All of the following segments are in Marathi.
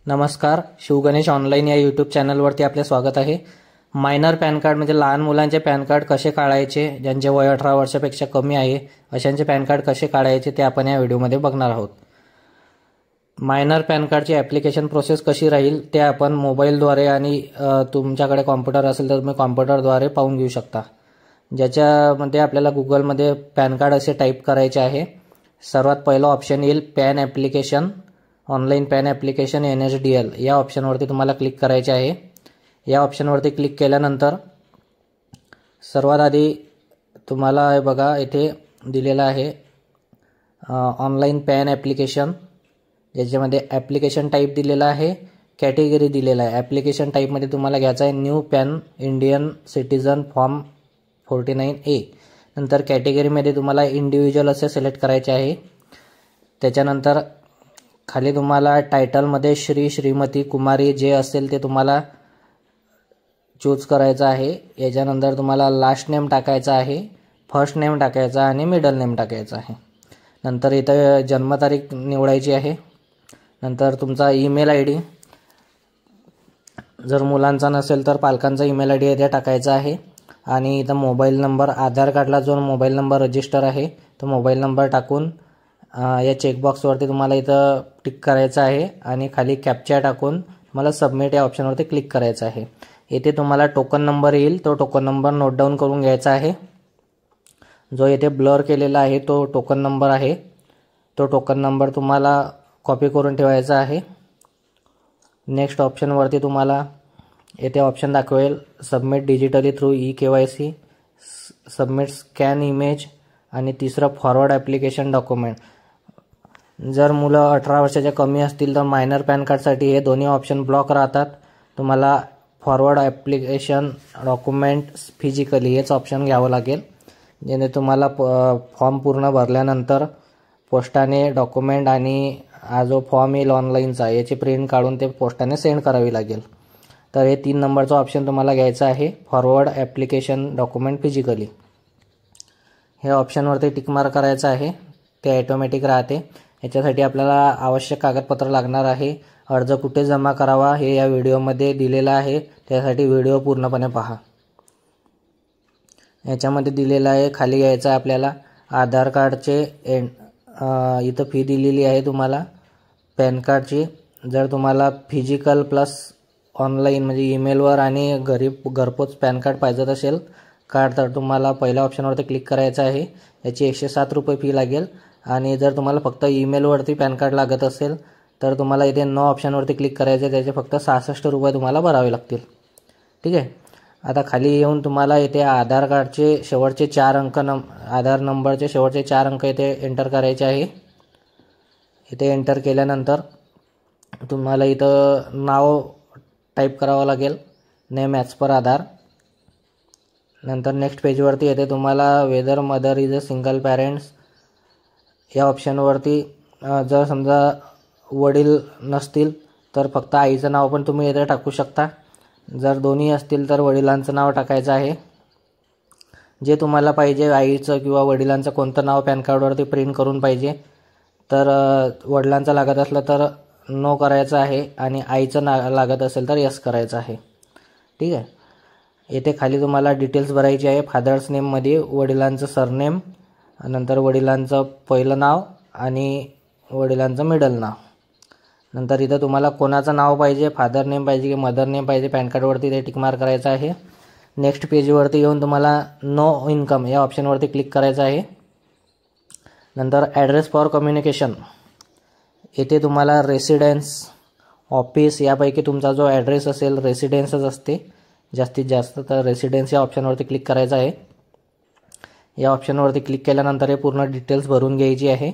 नमस्कार, शिवगणेश ऑनलाईन या यूट्यूब चॅनलवरती आपले स्वागत आहे। मायनर पॅन कार्ड म्हणजे लहान मुलांचे पॅन कार्ड कसे काढायचे, ज्यांचे वय 18 वर्षापेक्षा कमी आहे अशांचे पॅन कार्ड कसे काढायचे ते आपण या व्हिडिओमध्ये बघणार आहोत। मायनर पॅन कार्डची ॲप्लिकेशन प्रोसेस कशी राहील ते आपण मोबाईलद्वारे आणि तुमच्याकडे कॉम्प्युटर असेल तर तुम्ही कॉम्प्युटरद्वारे पाहून घेऊ शकता। ज्याच्यामध्ये आपल्याला गुगलमध्ये पॅन कार्ड असे टाईप करायचे आहे। सर्वात पहिला ऑप्शन येईल pan application, online pan application NSDL या ऑप्शनवरती तुम्हाला क्लिक करायचे आहे। या ऑप्शनवरती क्लिक केल्यानंतर सर्वात आधी तुम्हाला बघा इथे दिलेला आहे ऑनलाईन पॅन ॲप्लिकेशन, ज्याच्यामध्ये ॲप्लिकेशन टाईप दिलेला आहे, कॅटेगरी दिलेला आहे। ॲप्लिकेशन टाईपमध्ये तुम्हाला घ्यायचा आहे new pan Indian citizen form 49A। नंतर कॅटेगरीमध्ये तुम्हाला इंडिव्हिज्युअल असे सिलेक्ट करायचे आहे। त्याच्यानंतर खाली तुम्हाला टायटलमध्ये श्री, श्रीमती, कुमारी जे असेल ते तुम्हाला चूज करायचं आहे। याच्यानंतर तुम्हाला लास्ट नेम टाकायचा आहे, फर्स्ट नेम टाकायचा आणि मिडल नेम टाकायचा आहे। नंतर इथं जन्मतारीख निवडायची आहे। नंतर तुमचा ईमेल ID, जर मुलांचा नसेल तर पालकांचा ईमेल ID इथे टाकायचा आहे। आणि इथं मोबाईल नंबर, आधार कार्डला जो मोबाईल नंबर रजिस्टर आहे तो मोबाईल नंबर टाकून या चेकबॉक्सवरती तुम्हाला इथं टिक करायचं आहे आणि खाली कॅप्चा टाकून मला सबमिट या ऑप्शनवरती क्लिक करायचं आहे। इथे तुम्हाला टोकन नंबर येईल, तो टोकन नंबर नोट डाऊन करून घ्यायचा आहे। जो इथे ब्लर केलेला आहे तो टोकन नंबर आहे, तो टोकन नंबर तुम्हाला कॉपी करून ठेवायचा आहे। नेक्स्ट ऑप्शनवरती तुम्हाला येथे ऑप्शन दाखवेल submit digitally through eKYC, submit scan image आणि तिसरं फॉरवर्ड ॲप्लिकेशन डॉक्युमेंट। जर मुलं 18 वर्षाच्या कमी असतील तर मायनर पॅन कार्डसाठी हे दोन्ही ऑप्शन ब्लॉक राहतात। तुम्हाला फॉरवर्ड ॲप्लिकेशन डॉक्युमेंट फिजिकली हेच ऑप्शन घ्यावं लागेल, जेणे तुम्हाला फॉर्म पूर्ण भरल्यानंतर पोस्टाने डॉक्युमेंट आणि हा जो फॉर्म येईल ऑनलाईनचा याची प्रिंट काढून ते पोस्टाने सेंड करावी लागेल। तर हे 3 नंबरचा ऑप्शन तुम्हाला घ्यायचा आहे, फॉरवर्ड ॲप्लिकेशन डॉक्युमेंट फिजिकली। हे ऑप्शनवरती टिक मार्क करायचं आहे, ते ऑटोमॅटिक राहते। याच्यासाठी आपल्याला आवश्यक कागदपत्र लागणार आहे। अर्ज कुठे जमा करावा हे या व्हिडिओमध्ये दिलेलं आहे, त्यासाठी व्हिडिओ पूर्णपणे पहा। याच्यामध्ये दिलेलं आहे, खाली घ्यायचं आहे आपल्याला आधार कार्डचे इथं फी दिलेली आहे तुम्हाला पॅन कार्डची। जर तुम्हाला फिजिकल प्लस ऑनलाईन म्हणजे ईमेलवर आणि घरपोच पॅन कार्ड पाहिजे असेल कार्ड तर तुम्हाला पहिल्या ऑप्शनवरती क्लिक करायचं आहे। याची 107 रुपये फी लागेल। आणि जर तुम्हाला फक्त ईमेलवरती पॅन कार्ड लागत असेल तर तुम्हाला इथे नो ऑप्शनवरती क्लिक करायचं आहे, त्याचे फक्त 66 रुपये तुम्हाला भरावे लागतील। ठीक आहे, आता खाली येऊन तुम्हाला इथे आधार कार्डचे शेवटचे 4 अंक आधार नंबरचे शेवटचे 4 अंक इथे एंटर करायचे आहे। इथे एंटर केल्यानंतर तुम्हाला इथं नाव टाईप करावं लागेल, नेम ॲज पर आधार। नंतर नेक्स्ट पेजवरती येते तुम्हाला whether mother is a single parents या ऑप्शनवरती जर समजा वडील नसतील तर फक्त आईचं नाव पण तुम्ही इथे टाकू शकता। जर दोन्ही असतील तर वडिलांचं नाव टाकायचं आहे। जे तुम्हाला पाहिजे आईचं किंवा वडिलांचं कोणतं नाव पॅन कार्डवरती प्रिंट करून पाहिजे, तर वडिलांचं लागत असलं तर नो करायचं आहे आणि आईचं लागत असेल तर यस करायचं आहे। ठीक आहे, येथे खाली तुम्हाला डिटेल्स भरायची आहे। फादर्स नेममध्ये वडिलांचं सरनेम, नंतर वडिलांचं पहिलं नाव आणि वडिलांचं मिडल नाव। नंतर इथं तुम्हाला कोणाचं नाव पाहिजे, फादर नेम पाहिजे की मदर नेम पाहिजे पॅन कार्डवरती ते टिक मार्क करायचं आहे। नेक्स्ट पेजवरती येऊन तुम्हाला नो इन्कम या ऑप्शनवरती क्लिक करायचं आहे। नंतर ॲड्रेस फॉर कम्युनिकेशन, येथे तुम्हाला रेसिडेन्स, ऑफिस यापैकी तुमचा जो ॲड्रेस असेल रेसिडेन्सच असते जास्तीत जास्त, तर रेसिडेन्स या ऑप्शनवरती क्लिक करायचं आहे। या ऑप्शनवरती क्लिक केल्यानंतर हे पूर्ण डिटेल्स भरून घ्यायची आहे।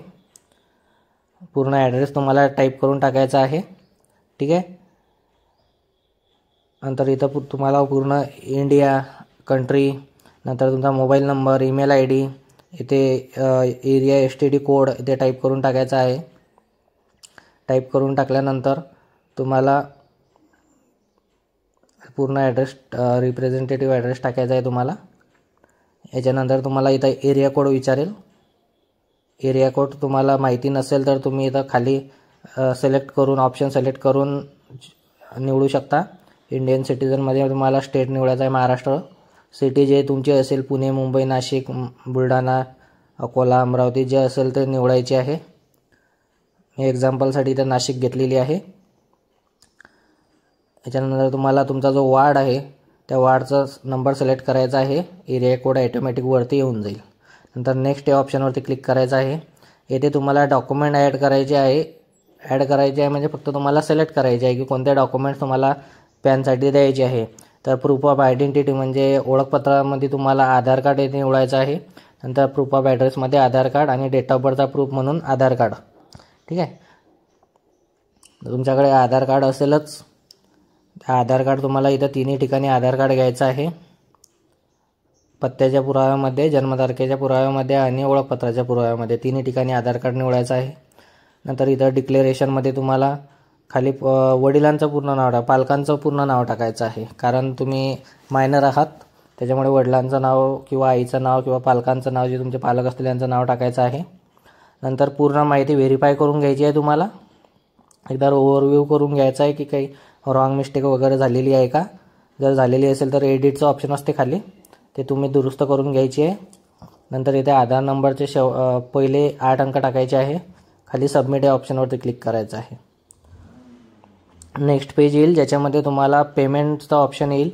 पूर्ण ॲड्रेस तुम्हाला टाईप करून टाकायचा आहे। ठीक आहे, नंतर इथं तुम्हाला पूर्ण इंडिया कंट्री, नंतर तुमचा मोबाईल नंबर, ईमेल ID, इथे एरिया STD कोड इथे टाईप करून टाकायचा आहे। टाईप करून टाकल्यानंतर तुम्हाला पूर्ण ॲड्रेस रिप्रेझेंटेटिव्ह ॲड्रेस टाकायचा आहे तुम्हाला। याच्यानंतर तुम्हाला इथं एरिया कोड विचारेल, एरिया कोड तुम्हाला माहिती नसेल तर तुम्ही इथं खाली सिलेक्ट करून ऑप्शन सिलेक्ट करून निवडू शकता. इंडियन सिटीजनमध्ये तुम्हाला स्टेट निवडायचा आहे महाराष्ट्र. सिटी जे तुमची असेल पुणे, मुंबई, नाशिक, बुलढाणा, अकोला, अमरावती जे असेल ते निवडायचे आहे. मी एक्झाम्पलसाठी इथं नाशिक घेतलेली आहे. याच्यानंतर तुम्हाला तुमचा जो वार्ड आहे त्या वार्डचा नंबर सिलेक्ट करायचा आहे. एरिया कोड ऑटोमॅटिक वरती येऊन जाईल. नंतर नेक्स्ट या ऑप्शनवरती क्लिक करायचं आहे. येथे तुम्हाला डॉक्युमेंट ॲड करायचे आहे. ॲड करायचे आहे म्हणजे फक्त तुम्हाला सिलेक्ट करायचे आहे की कोणते डॉक्युमेंट्स तुम्हाला पॅनसाठी द्यायचे आहे. तर प्रूफ ऑफ आयडेंटिटी म्हणजे ओळखपत्रामध्ये तुम्हाला आधार कार्ड येथे निवडायचं आहे. नंतर प्रूफ ऑफ ॲड्रेसमध्ये आधार कार्ड आणि डेट ऑफ बर्थचा प्रूफ म्हणून आधार कार्ड. ठीक आहे. तुमच्याकडे आधार कार्ड असेलच. आधार कार्ड तुम्हाला इथं तिन्ही ठिकाणी आधार कार्ड घ्यायचं आहे. पत्त्याच्या पुराव्यामध्ये, जन्मतारखेच्या पुराव्यामध्ये आणि ओळखपत्राच्या पुराव्यामध्ये तिन्ही ठिकाणी आधार कार्ड निवडायचं आहे. नंतर इथं डिक्लेरेशनमध्ये तुम्हाला खाली वडिलांचं पूर्ण नाव पालकांचं पूर्ण नाव टाकायचं आहे. कारण तुम्ही मायनर आहात त्याच्यामुळे वडिलांचं नाव किंवा आईचं नाव किंवा पालकांचं नाव जे तुमचे पालक असतील त्यांचं नाव टाकायचं आहे. नंतर पूर्ण माहिती व्हेरीफाय करून घ्यायची आहे. तुम्हाला एकदा ओव्हरव्ह्यू करून घ्यायचा आहे की काही रॉंग मिस्टेक वगैरे झालेली आहे का. जर झालेली असेल तर एडिटचं ऑप्शन असते खाली, ते तुम्ही दुरुस्त करून घ्यायची आहे. नंतर इथे आधार नंबरचे पहिले 8 अंक टाकायचे आहे. खाली सबमिट या ऑप्शनवरती क्लिक करायचं आहे. नेक्स्ट पेज येईल ज्याच्यामध्ये तुम्हाला पेमेंटचा ऑप्शन येईल.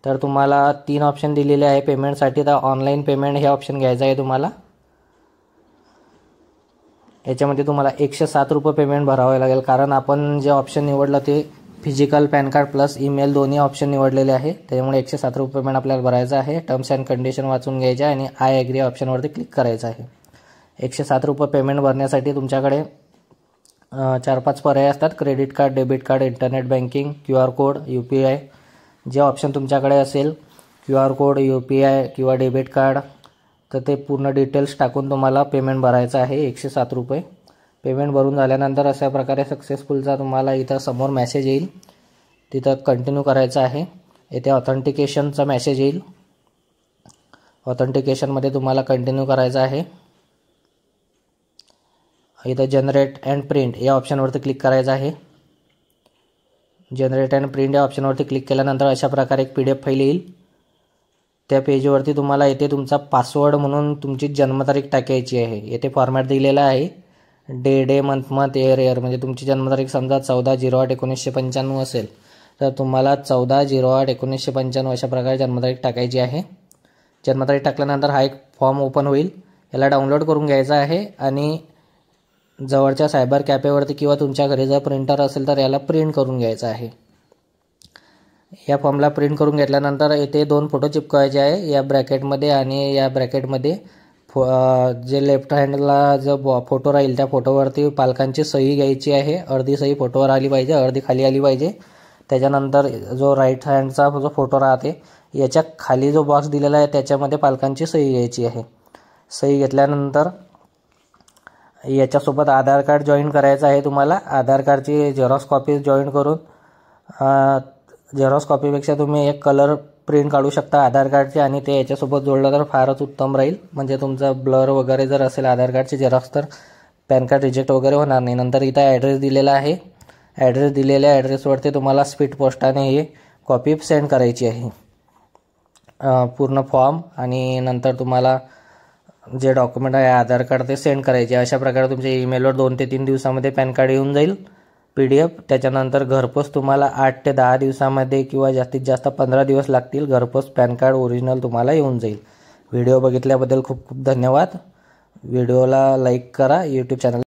तर तुम्हाला 3 ऑप्शन दिलेले आहे पेमेंटसाठी. तर ऑनलाईन पेमेंट हे ऑप्शन घ्यायचं आहे तुम्हाला. याच्यामध्ये तुम्हाला 107 रुपये पेमेंट भरावे लागेल कारण आपण जे ऑप्शन निवडलं ते physical pan card plus email दोन्ही ऑप्शन निवडलेले आहे. त्याच्यामुळे 107 रुपये पेमेंट आपल्याला भरायचं आहे. टर्म्स अँड कंडिशन वाचून घ्यायचे आणि आय ॲग्री ऑप्शनवरती क्लिक करायचं आहे. 107 रुपये पेमेंट भरण्यासाठी तुमच्याकडे 4-5 पर्याय असतात. Credit card, debit card, internet banking, QR code, UPI. जे ऑप्शन तुमच्याकडे असेल QR कोड, UPI किंवा डेबिट कार्ड तर ते पूर्ण डिटेल्स टाकून तुम्हाला पेमेंट भरायचं आहे. 107 रुपये पेमेंट भरून झाल्यानंतर अशा प्रकारे सक्सेसफुलचा तुम्हाला इथं समोर मेसेज येईल. तिथं कंटिन्यू करायचं आहे. येथे ऑथेंटिकेशनचा मेसेज येईल. ऑथेंटिकेशनमध्ये तुम्हाला कंटिन्यू करायचं आहे. इथं जनरेट अँड प्रिंट या ऑप्शनवरती क्लिक करायचं आहे. जनरेट अँड प्रिंट या ऑप्शनवरती क्लिक केल्यानंतर अशा प्रकारे एक PDF फाईल येईल. त्या पेजवरती तुम्हाला येथे तुमचा पासवर्ड म्हणून तुमची जन्मतारीख टाकायची आहे. येथे फॉर्मॅट दिलेला आहे डे, मंथ, इयर म्हणजे तुमची जन्मतारीख समजा 14/08/1995 असेल तर तुम्हाला 14/08/1995 अशा प्रकारे जन्मतारीख टाकायची आहे. जन्मतारीख टाकल्यानंतर हा एक फॉर्म ओपन होईल. याला डाउनलोड करून घ्यायचा आहे आणि जवळच्या सायबर कॅफेवरती किंवा तुमच्या घरी जर प्रिंटर असेल तर याला प्रिंट करून घ्यायचं आहे. या फॉर्मला प्रिंट करून घेतल्यानंतर येथे 2 फोटो चिपकवायचे आहे. या ब्रॅकेटमध्ये आणि या ब्रॅकेटमध्ये जे लेफ्ट हँडला जो फोटो राहील त्या फोटोवरती पालकांची सही घ्यायची आहे. अर्धी सही फोटोवर आली पाहिजे, अर्धी खाली आली पाहिजे. त्याच्यानंतर जो राईट हँडचा जो फोटो राहते याच्या खाली जो बॉक्स दिलेला आहे त्याच्यामध्ये पालकांची सही घ्यायची आहे. सही घेतल्यानंतर याच्यासोबत आधार कार्ड जॉईन करायचं आहे तुम्हाला. आधार कार्डची झेरॉक्स कॉपी जॉईन करून झेरॉक्स कॉपीपेक्षा तुम्ही एक कलर प्रिंट काढू शकता आधार कार्डची आणि ते याच्यासोबत जोडलं तर फारच उत्तम राहील. म्हणजे तुमचा ब्लर वगैरे जर असेल आधार कार्डची झेरॉक्स तर पॅन कार्ड रिजेक्ट वगैरे होणार नाही. नंतर इथं ॲड्रेस दिलेला आहे. ॲड्रेस दिलेल्या ॲड्रेसवरती तुम्हाला स्पीड पोस्टाने ही कॉपी सेंड करायची आहे पूर्ण फॉर्म. आणि नंतर तुम्हाला जे डॉक्युमेंट आहे आधार कार्ड ते सेंड करायचे. अशा प्रकारे तुमच्या ईमेलवर 2 ते 3 दिवसामध्ये पॅन कार्ड येऊन जाईल PDF. त्याच्यानंतर घरपोच तुम्हाला 8 ते 10 दिवसामध्ये किंवा जास्तीत जास्त 15 दिवस लागतील. घरपोच पॅन कार्ड ओरिजिनल तुम्हाला येऊन जाईल. व्हिडिओ बघितल्याबद्दल खूप खूप धन्यवाद. व्हिडिओला लाईक करा. YouTube channel